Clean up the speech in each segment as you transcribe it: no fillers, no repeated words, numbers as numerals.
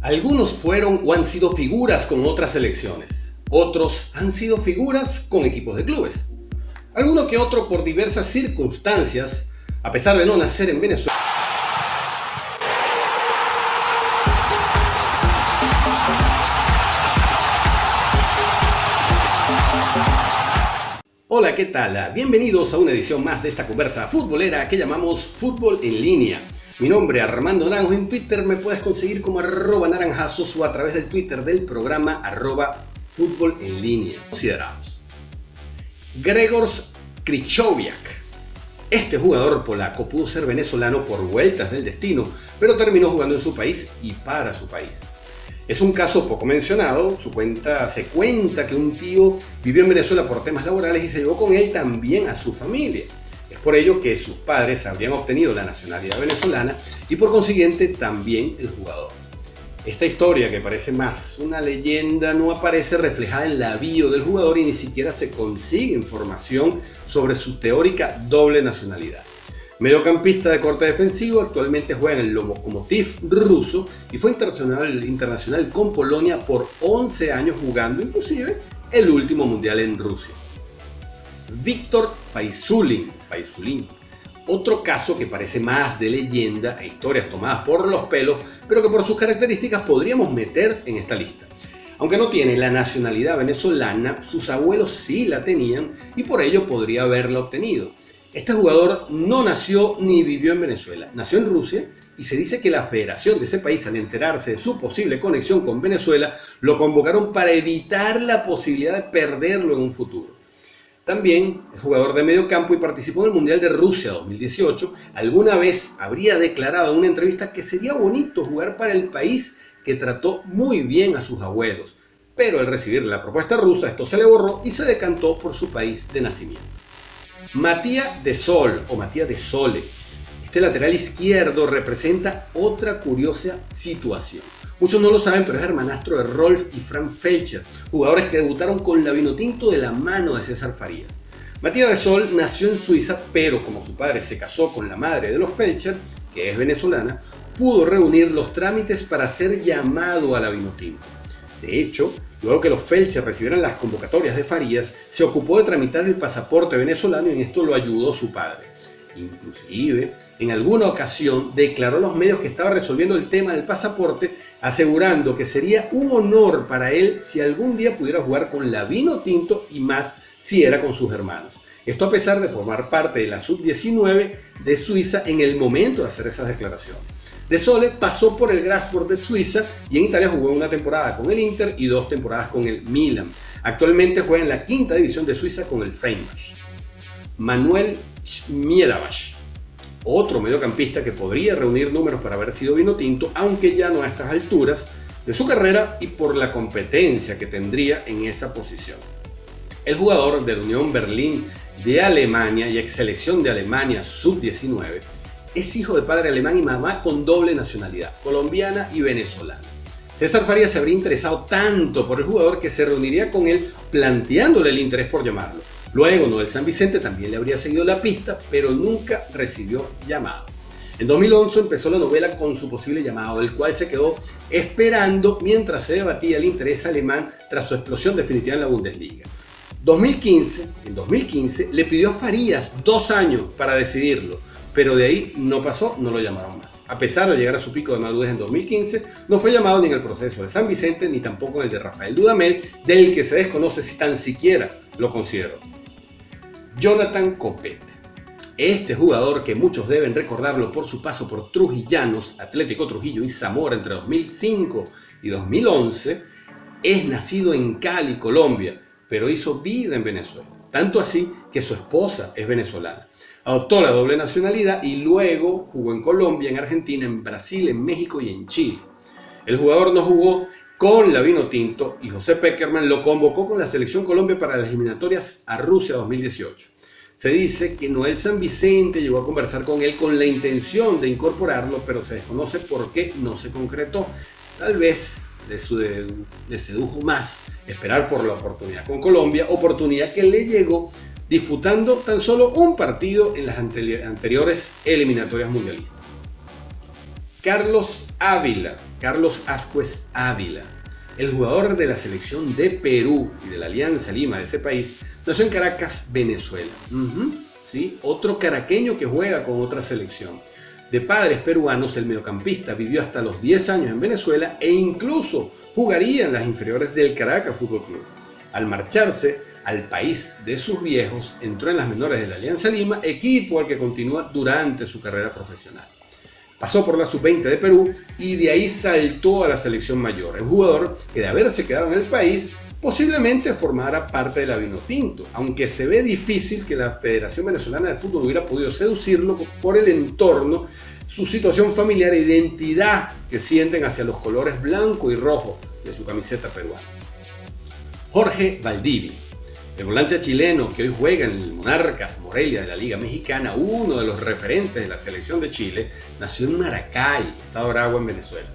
Algunos fueron o han sido figuras con otras selecciones. Otros han sido figuras con equipos de clubes. Alguno que otro por diversas circunstancias, a pesar de no nacer en Venezuela. Hola, ¿qué tal? Bienvenidos a una edición más de esta conversa futbolera que llamamos Fútbol en Línea. Mi nombre es Armando Naranjo. En Twitter me puedes conseguir como @naranjazos o a través del Twitter del programa @Fútbol en Línea. Considerados. Grzegorz Krychowiak. Este jugador polaco pudo ser venezolano por vueltas del destino, pero terminó jugando en su país y para su país. Es un caso poco mencionado. Se cuenta que un tío vivió en Venezuela por temas laborales y se llevó con él también a su familia. Es por ello que sus padres habrían obtenido la nacionalidad venezolana y por consiguiente también el jugador. Esta historia, que parece más una leyenda, no aparece reflejada en la bio del jugador y ni siquiera se consigue información sobre su teórica doble nacionalidad. Mediocampista de corte defensivo, actualmente juega en el Lokomotiv ruso y fue internacional con Polonia por 11 años, jugando inclusive el último mundial en Rusia. Viktor Fayzulin, otro caso que parece más de leyenda e historias tomadas por los pelos, pero que por sus características podríamos meter en esta lista. Aunque no tiene la nacionalidad venezolana, sus abuelos sí la tenían y por ello podría haberla obtenido. Este jugador no nació ni vivió en Venezuela, nació en Rusia y se dice que la federación de ese país, al enterarse de su posible conexión con Venezuela, lo convocaron para evitar la posibilidad de perderlo en un futuro. También es jugador de medio campo y participó en el Mundial de Rusia 2018. Alguna vez habría declarado en una entrevista que sería bonito jugar para el país que trató muy bien a sus abuelos, pero al recibir la propuesta rusa esto se le borró y se decantó por su país de nacimiento. Matías de Sol o Matías de Sole. Este lateral izquierdo representa otra curiosa situación. Muchos no lo saben, pero es hermanastro de Rolf y Frank Felcher, jugadores que debutaron con la Vinotinto de la mano de César Farías. Matías de Sol nació en Suiza, pero como su padre se casó con la madre de los Felcher, que es venezolana, pudo reunir los trámites para ser llamado a la Vinotinto. De hecho, luego que los Felcher recibieran las convocatorias de Farías, se ocupó de tramitar el pasaporte venezolano y en esto lo ayudó su padre. Inclusive, en alguna ocasión declaró a los medios que estaba resolviendo el tema del pasaporte, asegurando que sería un honor para él si algún día pudiera jugar con la Vinotinto y más si era con sus hermanos. Esto a pesar de formar parte de la sub-19 de Suiza en el momento de hacer esas declaraciones. De Sole pasó por el Grasspor de Suiza y en Italia jugó una temporada con el Inter y 2 temporadas con el Milan. Actualmente juega en la 5ª división de Suiza con el Fenerbahce. Manuel Schmiedabash, otro mediocampista que podría reunir números para haber sido vinotinto, aunque ya no a estas alturas de su carrera y por la competencia que tendría en esa posición. El jugador del Unión Berlín de Alemania y ex selección de Alemania sub-19 es hijo de padre alemán y mamá con doble nacionalidad, colombiana y venezolana. César Farías se habría interesado tanto por el jugador que se reuniría con él planteándole el interés por llamarlo. Luego Noel San Vicente también le habría seguido la pista, pero nunca recibió llamado. En 2011 empezó la novela con su posible llamado, del cual se quedó esperando mientras se debatía el interés alemán tras su explosión definitiva en la Bundesliga. En 2015 le pidió a Farías 2 años para decidirlo, pero de ahí no pasó, no lo llamaron más. A pesar de llegar a su pico de madurez en 2015, no fue llamado ni en el proceso de San Vicente ni tampoco en el de Rafael Dudamel, del que se desconoce si tan siquiera lo consideró. Jonathan Copete. Este jugador, que muchos deben recordarlo por su paso por Trujillanos, Atlético Trujillo y Zamora entre 2005 y 2011, es nacido en Cali, Colombia, pero hizo vida en Venezuela. Tanto así que su esposa es venezolana. Adoptó la doble nacionalidad y luego jugó en Colombia, en Argentina, en Brasil, en México y en Chile. El jugador no jugó con la Vinotinto y José Peckerman lo convocó con la Selección Colombia para las eliminatorias a Rusia 2018. Se dice que Noel San Vicente llegó a conversar con él con la intención de incorporarlo, pero se desconoce por qué no se concretó. Tal vez le sedujo más esperar por la oportunidad con Colombia, oportunidad que le llegó disputando tan solo un partido en las anteriores eliminatorias mundialistas. Carlos Ávila, Carlos Ascuez Ávila, el jugador de la selección de Perú y de la Alianza Lima de ese país, nació en Caracas, Venezuela. ¿Sí? Otro caraqueño que juega con otra selección. De padres peruanos, el mediocampista vivió hasta los 10 años en Venezuela e incluso jugaría en las inferiores del Caracas Fútbol Club. Al marcharse al país de sus viejos, entró en las menores de la Alianza Lima, equipo al que continúa durante su carrera profesional. Pasó por la sub-20 de Perú y de ahí saltó a la selección mayor. El jugador que de haberse quedado en el país posiblemente formara parte de la Vinotinto, aunque se ve difícil que la Federación Venezolana de Fútbol hubiera podido seducirlo por el entorno, su situación familiar e identidad que sienten hacia los colores blanco y rojo de su camiseta peruana. Jorge Valdivia, el volante chileno que hoy juega en el Monarcas Morelia de la Liga Mexicana, uno de los referentes de la selección de Chile, nació en Maracay, Estado Aragua, en Venezuela.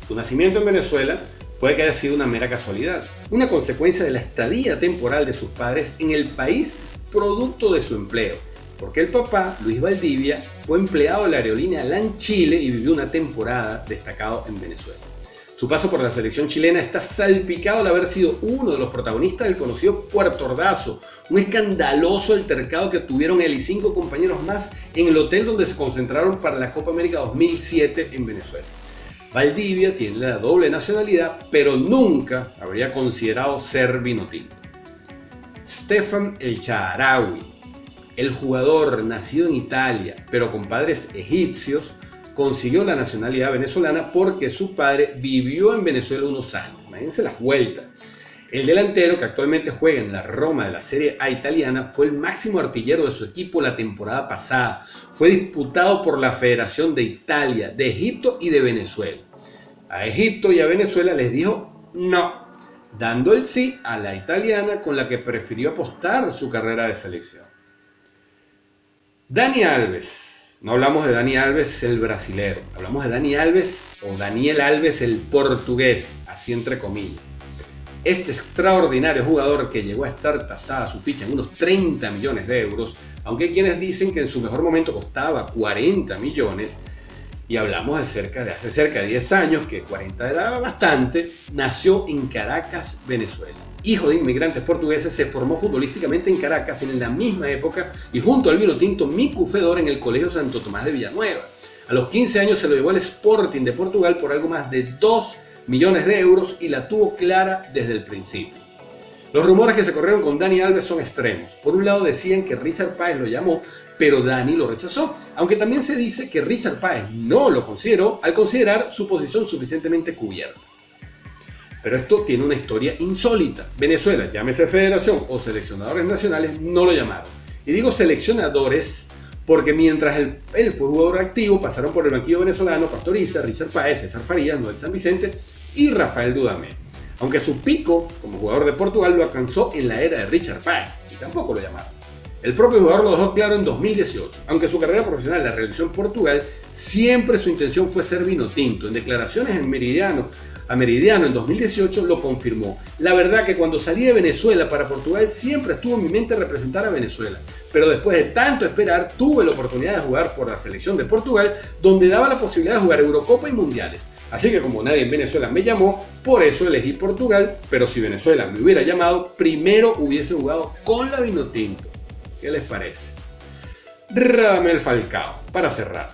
Su nacimiento en Venezuela puede que haya sido una mera casualidad, una consecuencia de la estadía temporal de sus padres en el país producto de su empleo, porque el papá, Luis Valdivia, fue empleado de la aerolínea LAN Chile y vivió una temporada destacado en Venezuela. Su paso por la selección chilena está salpicado de haber sido uno de los protagonistas del conocido Puerto Ordazo, un escandaloso altercado que tuvieron él y 5 compañeros más en el hotel donde se concentraron para la Copa América 2007 en Venezuela. Valdivia tiene la doble nacionalidad, pero nunca habría considerado ser vinotinto. Stefan El Shaarawy, el jugador nacido en Italia, pero con padres egipcios, consiguió la nacionalidad venezolana porque su padre vivió en Venezuela unos años. Imagínense las vueltas. El delantero, que actualmente juega en la Roma de la Serie A italiana, fue el máximo artillero de su equipo la temporada pasada. Fue disputado por la Federación de Italia, de Egipto y de Venezuela. A Egipto y a Venezuela les dijo no, dando el sí a la italiana, con la que prefirió apostar su carrera de selección. Dani Alves. No hablamos de Dani Alves el brasilero, hablamos de Dani Alves o Daniel Alves el portugués, así entre comillas. Este extraordinario jugador, que llegó a estar tasada su ficha en unos 30 millones de euros, aunque hay quienes dicen que en su mejor momento costaba 40 millones, y hablamos de hace cerca de 10 años, que 40 era bastante, nació en Caracas, Venezuela. Hijo de inmigrantes portugueses, se formó futbolísticamente en Caracas en la misma época y junto al vinotinto Mico Fedor en el Colegio Santo Tomás de Villanueva. A los 15 años se lo llevó al Sporting de Portugal por algo más de 2 millones de euros y la tuvo clara desde el principio. Los rumores que se corrieron con Dani Alves son extremos. Por un lado decían que Richard Páez lo llamó, pero Dani lo rechazó, aunque también se dice que Richard Páez no lo consideró al considerar su posición suficientemente cubierta. Pero esto tiene una historia insólita. Venezuela, llámese federación o seleccionadores nacionales, no lo llamaron. Y digo seleccionadores porque mientras él fue jugador activo, pasaron por el banquillo venezolano Pastoriza, Richard Páez, César Farías, Noel San Vicente y Rafael Dudamel. Aunque su pico como jugador de Portugal lo alcanzó en la era de Richard Páez y tampoco lo llamaron. El propio jugador lo dejó claro en 2018. Aunque su carrera profesional la realizó en Portugal, siempre su intención fue ser vinotinto. En declaraciones a Meridiano en 2018 lo confirmó. La verdad que cuando salí de Venezuela para Portugal siempre estuvo en mi mente representar a Venezuela. Pero después de tanto esperar, tuve la oportunidad de jugar por la selección de Portugal, donde daba la posibilidad de jugar Eurocopa y Mundiales. Así que como nadie en Venezuela me llamó, por eso elegí Portugal, pero si Venezuela me hubiera llamado, primero hubiese jugado con la Vinotinto. ¿Qué les parece? Radamel Falcao, para cerrar,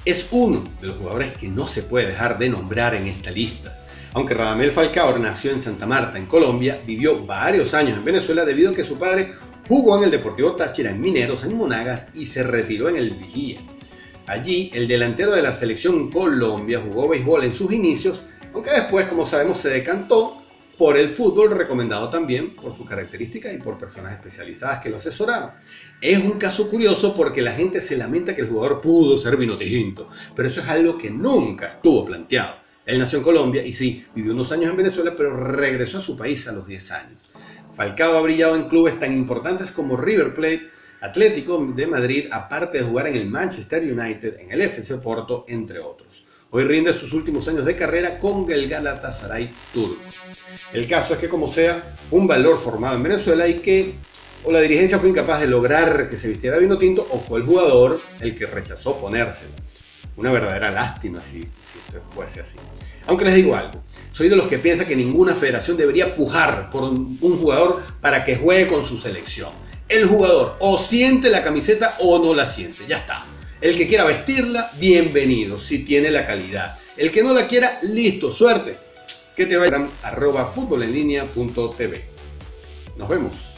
es uno de los jugadores que no se puede dejar de nombrar en esta lista. Aunque Radamel Falcao nació en Santa Marta, en Colombia, vivió varios años en Venezuela debido a que su padre jugó en el Deportivo Táchira, en Mineros, en Monagas y se retiró en el Vigía. Allí, el delantero de la selección Colombia jugó béisbol en sus inicios, aunque después, como sabemos, se decantó por el fútbol, recomendado también por sus características y por personas especializadas que lo asesoraron. Es un caso curioso porque la gente se lamenta que el jugador pudo ser vinotinto, pero eso es algo que nunca estuvo planteado. Él nació en Colombia y sí, vivió unos años en Venezuela, pero regresó a su país a los 10 años. Falcao ha brillado en clubes tan importantes como River Plate, Atlético de Madrid, aparte de jugar en el Manchester United, en el FC Porto, entre otros. Hoy rinde sus últimos años de carrera con el Galatasaray turco. El caso es que, como sea, fue un valor formado en Venezuela y que o la dirigencia fue incapaz de lograr que se vistiera vino tinto o fue el jugador el que rechazó ponérselo. Una verdadera lástima si esto fuese así. Aunque les digo algo, soy de los que piensa que ninguna federación debería pujar por un jugador para que juegue con su selección. El jugador o siente la camiseta o no la siente, ya está. El que quiera vestirla, bienvenido, si tiene la calidad. El que no la quiera, listo, suerte. Que te vaya a @futbolenlinea.tv. Nos vemos.